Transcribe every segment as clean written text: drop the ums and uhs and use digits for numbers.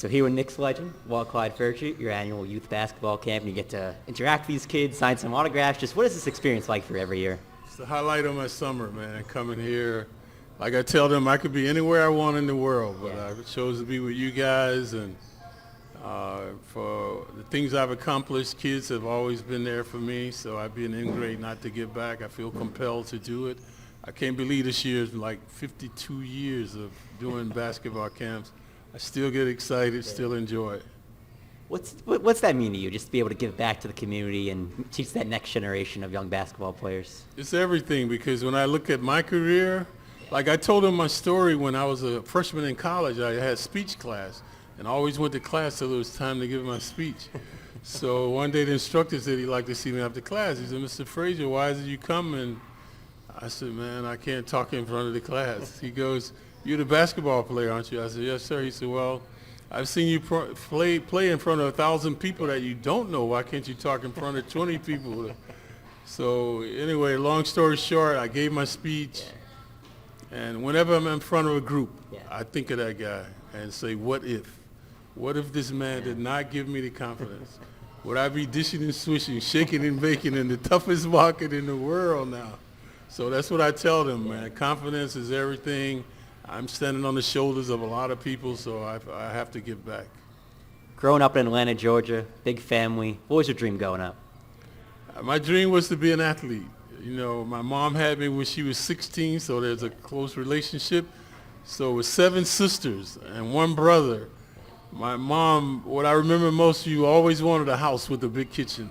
So here with Knicks legend, Walt Clyde Frazier, your annual youth basketball camp, and you get to interact with these kids, sign some autographs. Just what is this experience like for every year? It's the highlight of my summer, man, coming here. Like I tell them, I could be anywhere I want in the world, but I chose to be with you guys, and for the things I've accomplished, kids have always been there for me, so I'd be an ingrate not to give back. I feel compelled to do it. I can't believe this year is like 52 years of doing basketball camps. I still get excited, still enjoy it. What's that mean to you, just to be able to give back to the community and teach that next generation of young basketball players? It's everything, because when I look at my career, like I told them my story when I was a freshman in college. I had speech class and I always went to class till it was time to give my speech. So one day the instructor said he'd like to see me after class. He said, "Mr. Frazier, why did you come?" And I said, "Man, I can't talk in front of the class." He goes, "You're the basketball player, aren't you?" I said, "Yes, sir." He said, "Well, I've seen you play in front of 1,000 people that you don't know. Why can't you talk in front of 20 people?" So anyway, long story short, I gave my speech. And whenever I'm in front of a group, I think of that guy and say, what if? What if this man did not give me the confidence? Would I be dishing and swishing, shaking and baking in the toughest market in the world now? So that's what I tell them, man. Confidence is everything. I'm standing on the shoulders of a lot of people, so I have to give back. Growing up in Atlanta, Georgia, big family, what was your dream growing up? My dream was to be an athlete. You know, my mom had me when she was 16, so there's a close relationship. So with 7 sisters and 1 brother, my mom, what I remember most, you always wanted a house with a big kitchen.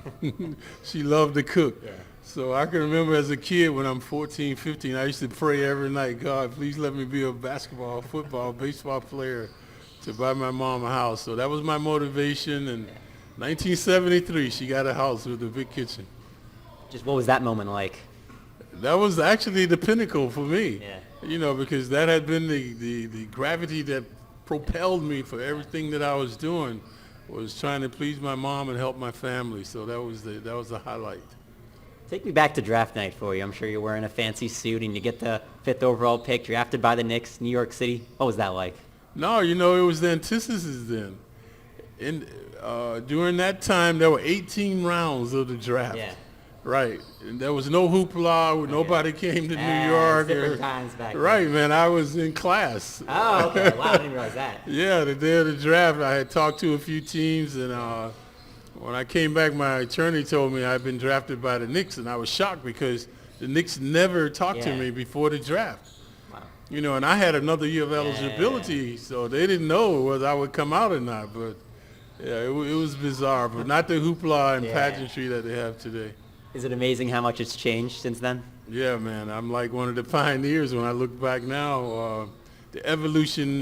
She loved to cook. Yeah. So I can remember as a kid when I'm 14, 15, I used to pray every night, "God, please let me be a basketball, football, baseball player to buy my mom a house." So that was my motivation. And 1973, she got a house with a big kitchen. Just what was that moment like? That was actually the pinnacle for me. Yeah. You know, because that had been the gravity that propelled me for everything that I was doing, was trying to please my mom and help my family. So that was the highlight. Take me back to draft night for you. I'm sure you're wearing a fancy suit and you get the 5th overall pick, drafted by the Knicks, New York City. What was that like? No, you know, it was the antithesis then. During that time, there were 18 rounds of the draft. Yeah. Right, and there was no hoopla. Nobody came to New York. Different times back then. Right, man. I was in class. Oh, okay. Wow, I didn't realize that. Yeah, the day of the draft, I had talked to a few teams, and when I came back, my attorney told me I'd been drafted by the Knicks, and I was shocked because the Knicks never talked to me before the draft. Wow. You know, and I had another year of eligibility, so they didn't know whether I would come out or not. But yeah, it was bizarre, but not the hoopla and pageantry that they have today. Is it amazing how much it's changed since then? Yeah, man. I'm like one of the pioneers when I look back now. The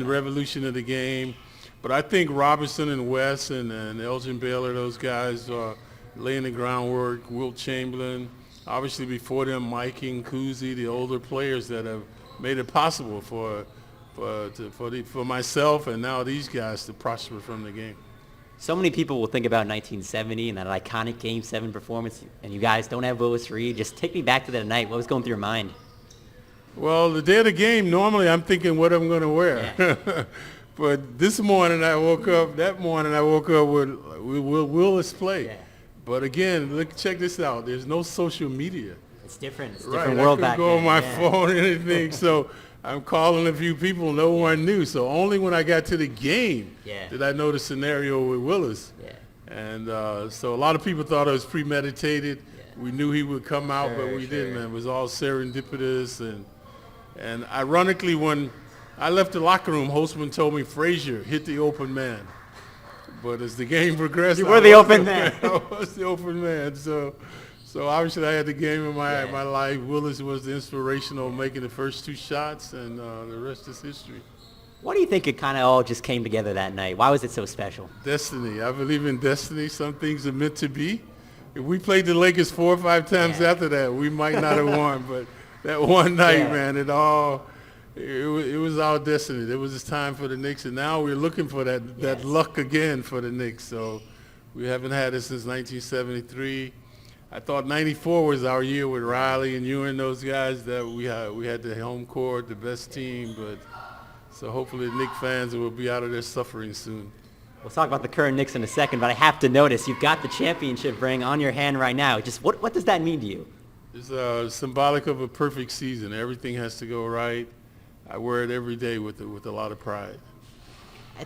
revolution of the game. But I think Robinson and West and Elgin Baylor, those guys are laying the groundwork. Wilt Chamberlain. Obviously before them, Mike and Kuzi, the older players that have made it possible for myself and now these guys to prosper from the game. So many people will think about 1970 and that iconic Game 7 performance, and you guys don't have Willis Reed. Just take me back to that night. What was going through your mind? Well, the day of the game, normally I'm thinking what I'm going to wear. Yeah. But that morning I woke up with Willis play. Yeah. But again, check this out. There's no social media. It's different. It's a different world back then. I couldn't go on my phone or anything, so I'm calling a few people no one knew. So only when I got to the game did I know the scenario with Willis. Yeah. And so a lot of people thought it was premeditated. Yeah. We knew he would come out, but we didn't, man. It was all serendipitous. And ironically, when I left the locker room, Holtzman told me Frazier hit the open man. But as the game progressed, you were the open man. I was the open man. So obviously I had the game in my life. Willis was the inspirational, making the first 2 shots, and the rest is history. Why do you think it kind of all just came together that night? Why was it so special? Destiny. I believe in destiny. Some things are meant to be. If we played the Lakers 4 or 5 times after that, we might not have won. But that one night, man, it was our destiny. It was this time for the Knicks, and now we're looking for that luck again for the Knicks. So we haven't had it since 1973. I thought 94 was our year with Riley and Ewing, those guys, that we had the home court, the best team. But so hopefully the Knicks fans will be out of their suffering soon. We'll talk about the current Knicks in a second, but I have to notice you've got the championship ring on your hand right now. Just what does that mean to you? It's symbolic of a perfect season. Everything has to go right. I wear it every day with a lot of pride.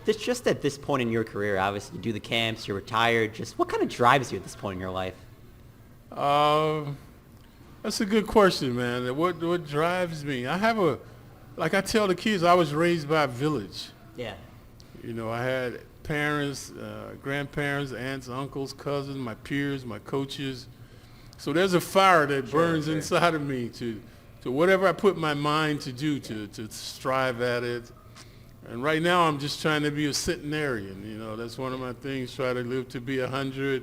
Just at this point in your career, obviously you do the camps, you're retired. Just what kind of drives you at this point in your life? That's a good question, man. What drives me? Like I tell the kids, I was raised by a village. Yeah. You know, I had parents, grandparents, aunts, uncles, cousins, my peers, my coaches. So there's a fire that burns inside of me to whatever I put my mind to do, to strive at it. And right now I'm just trying to be a centenarian. You know, that's one of my things, try to live to be 100,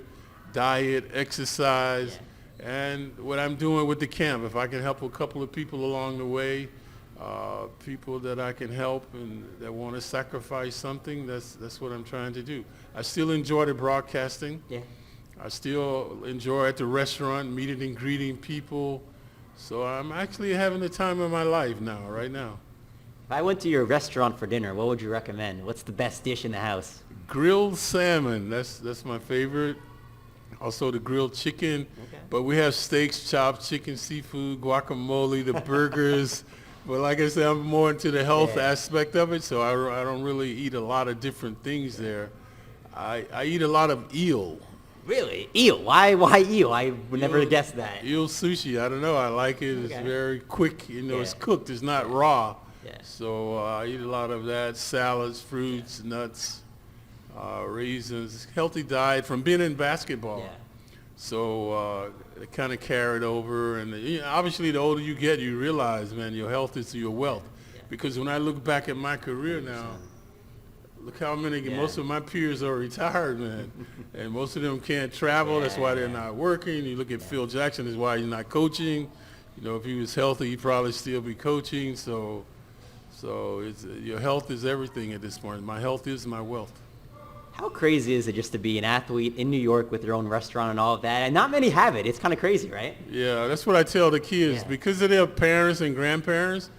diet, exercise. And what I'm doing with the camp, if I can help a couple of people along the way, people that I can help and that want to sacrifice something, that's what I'm trying to do. I still enjoy the broadcasting. Yeah. I still enjoy at the restaurant, meeting and greeting people. So I'm actually having the time of my life now, right now. If I went to your restaurant for dinner, what would you recommend? What's the best dish in the house? Grilled salmon, that's my favorite. Also the grilled chicken. Okay. But we have steaks, chops, chicken, seafood, guacamole, the burgers. But like I said, I'm more into the health aspect of it, so I don't really eat a lot of different things there. I eat a lot of eel. Really? Eel? Why eel? I would never have guessed that. Eel sushi, I don't know. I like it. It's very quick. You know, it's cooked. It's not raw. Yeah. So I eat a lot of that. Salads, fruits, nuts, raisins. Healthy diet from being in basketball. Yeah. So it kind of carried over. And obviously, the older you get, you realize, man, your health is your wealth. Yeah. Because when I look back at my career now, look how many, most of my peers are retired, man. And most of them can't travel. That's why they're not working. You look at Phil Jackson, that's why he's not coaching. You know, if he was healthy, he'd probably still be coaching. So it's, your health is everything at this point. My health is my wealth. How crazy is it just to be an athlete in New York with your own restaurant and all of that? And not many have it. It's kind of crazy, right? Yeah, that's what I tell the kids. Because of their parents and grandparents,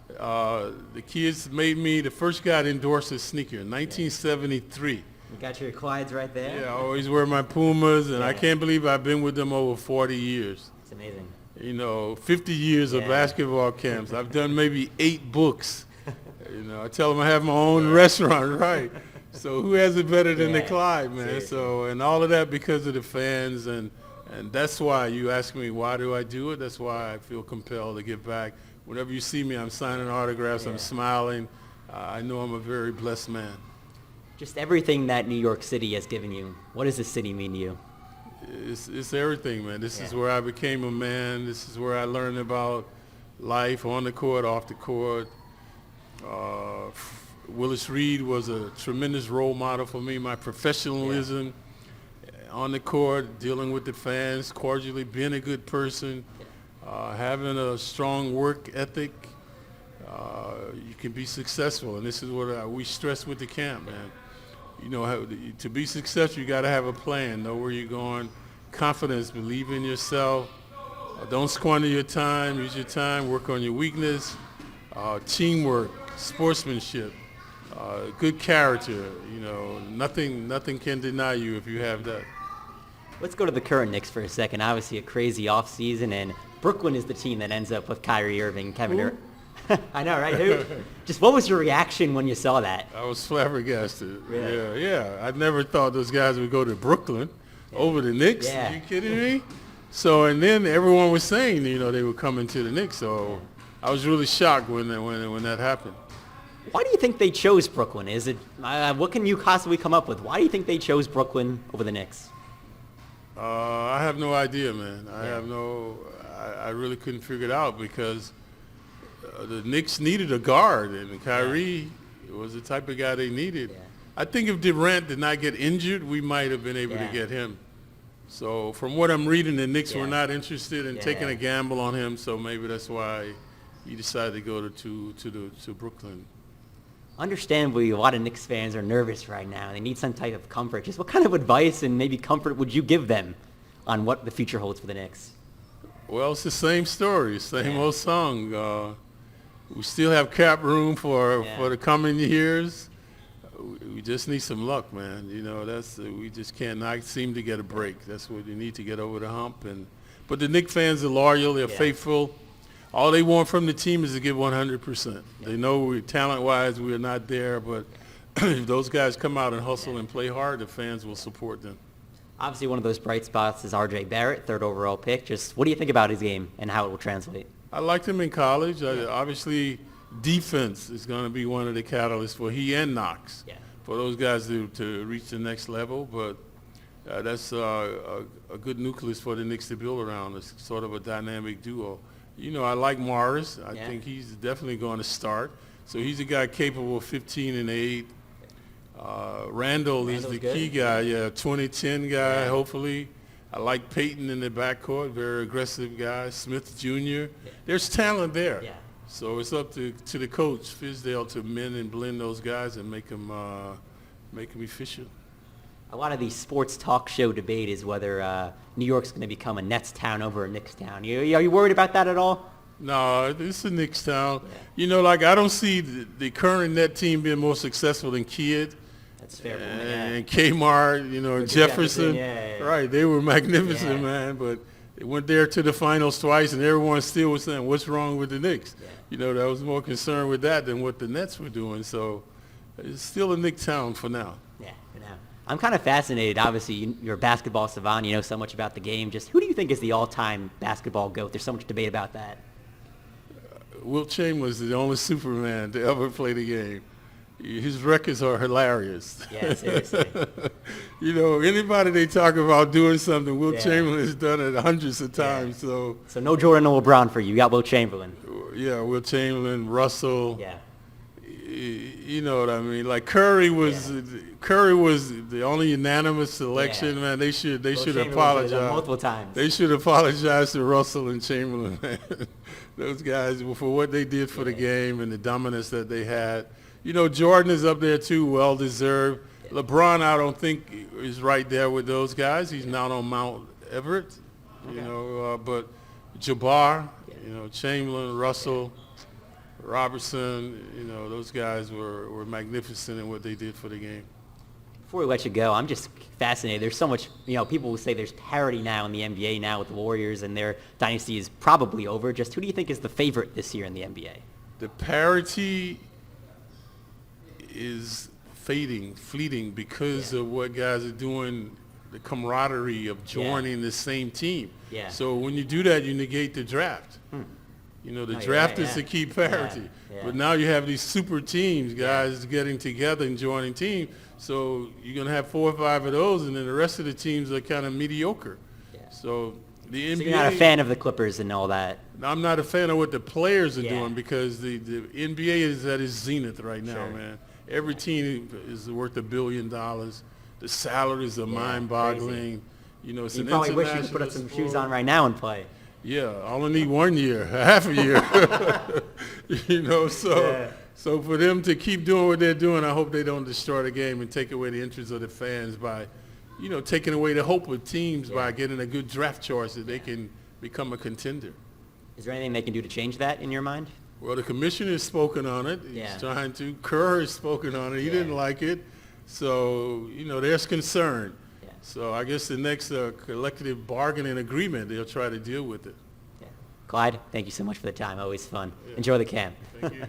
the kids made me the first guy to endorse a sneaker in 1973. You got your Clydes right there? Yeah, I always wear my Pumas, and I can't believe I've been with them over 40 years. It's amazing. You know, 50 years of basketball camps. I've done maybe 8 books. You know, I tell them I have my own restaurant, right? So who has it better than the Clyde, man? Seriously. So, and all of that because of the fans, and that's why you ask me, why do I do it? That's why I feel compelled to give back. Whenever you see me, I'm signing autographs, I'm smiling. I know I'm a very blessed man. Just everything that New York City has given you, what does the city mean to you? It's everything, man. This is where I became a man. This is where I learned about life on the court, off the court. Willis Reed was a tremendous role model for me. My professionalism on the court, dealing with the fans, cordially, being a good person, having a strong work ethic, you can be successful. And this is what we stress with the camp, man. You know, to be successful, you got to have a plan, know where you're going, confidence, believe in yourself. Don't squander your time, use your time, work on your weakness, teamwork, sportsmanship, good character. You know, nothing can deny you if you have that. Let's go to the current Knicks for a second. Obviously a crazy offseason, and Brooklyn is the team that ends up with Kyrie Irving, Kevin Durant. I know, right? Just what was your reaction when you saw that? I was flabbergasted. Really? Yeah. I never thought those guys would go to Brooklyn over the Knicks. Are you kidding me? So, and then everyone was saying, you know, they were coming to the Knicks. So I was really shocked when that happened. Why do you think they chose Brooklyn? Is it what can you possibly come up with? Why do you think they chose Brooklyn over the Knicks? I have no idea, man. I really couldn't figure it out because the Knicks needed a guard, and Kyrie was the type of guy they needed. Yeah. I think if Durant did not get injured, we might have been able to get him. So from what I'm reading, the Knicks were not interested in taking a gamble on him, so maybe that's why he decided to go to Brooklyn. Understandably, a lot of Knicks fans are nervous right now. They need some type of comfort. Just what kind of advice and maybe comfort would you give them on what the future holds for the Knicks? Well, it's the same story, same old song. We still have cap room for the coming years. we just need some luck, man. You know, we just cannot seem to get a break. That's what we need to get over the hump. But the Knicks fans are loyal. They're faithful. All they want from the team is to give 100%. They know talent-wise we're not there, but if those guys come out and hustle and play hard, the fans will support them. Obviously, one of those bright spots is R.J. Barrett, third overall pick. Just what do you think about his game and how it will translate? I liked him in college. Obviously, defense is going to be one of the catalysts for he and Knox, for those guys to reach the next level. But that's a good nucleus for the Knicks to build around. It's sort of a dynamic duo. You know, I like Morris. I think he's definitely going to start. So he's a guy capable of 15 and 8. Randall is the key guy, 2010 guy, hopefully. I like Peyton in the backcourt, very aggressive guy. Smith Jr. There's talent there. So it's up to the coach, Fizdale, to mend and blend those guys and make them efficient. A lot of the sports talk show debate is whether New York's going to become a Nets town over a Knicks town. Are you worried about that at all? No, it's a Knicks town. You know, like I don't see the current net team being more successful than Kidd. That's fair. And Kmart, you know, and Jefferson. Right, they were magnificent, man. But they went there to the finals twice, and everyone still was saying, what's wrong with the Knicks? You know, I was more concerned with that than what the Nets were doing. So it's still a Knicks town for now. For now. I'm kind of fascinated. Obviously, you're a basketball savant. You know so much about the game. Just who do you think is the all-time basketball GOAT? There's so much debate about that. Wilt Chamberlain is the only Superman to ever play the game. His records are hilarious. Yeah, seriously. You know, anybody they talk about doing something, Wilt Chamberlain has done it hundreds of times. So no Jordan or LeBron for you. You got Wilt Chamberlain. Yeah, Wilt Chamberlain, Russell. You know what I mean? Like Curry was the only unanimous selection, man. They should apologize multiple times. They should apologize to Russell and Chamberlain, man. Those guys for what they did for the game and the dominance that they had. You know, Jordan is up there too, well deserved. LeBron, I don't think is right there with those guys. He's not on Mount Everett, you know. But Jabbar, you know, Chamberlain, Russell, Robertson, you know, those guys were magnificent in what they did for the game. Before we let you go, I'm just fascinated. There's so much, you know, people will say there's parity now in the NBA now with the Warriors and their dynasty is probably over. Just who do you think is the favorite this year in the NBA? The parity is fleeting because of what guys are doing, the camaraderie of joining the same team. So when you do that, you negate the draft. You know, the draft is to keep parity. But now you have these super teams, guys getting together and joining teams. So you're going to have 4 or 5 of those, and then the rest of the teams are kind of mediocre. So the NBA... So you're not a fan of the Clippers and all that? I'm not a fan of what the players are doing because the NBA is at its zenith right now, man. Every team is worth $1 billion. The salaries are mind-boggling. Crazy. You know, it's you probably wish you could put some shoes on right now and play. Yeah, I only need 1 year, half a year. You know, so for them to keep doing what they're doing, I hope they don't destroy the game and take away the interest of the fans by, you know, taking away the hope of teams by getting a good draft choice that they can become a contender. Is there anything they can do to change that in your mind? Well, the commissioner has spoken on it. He's trying to. Kerr has spoken on it. He didn't like it. So, you know, there's concern. So I guess the next collective bargaining agreement, they'll try to deal with it. Clyde, thank you so much for the time. Always fun. Enjoy the camp. Thank you.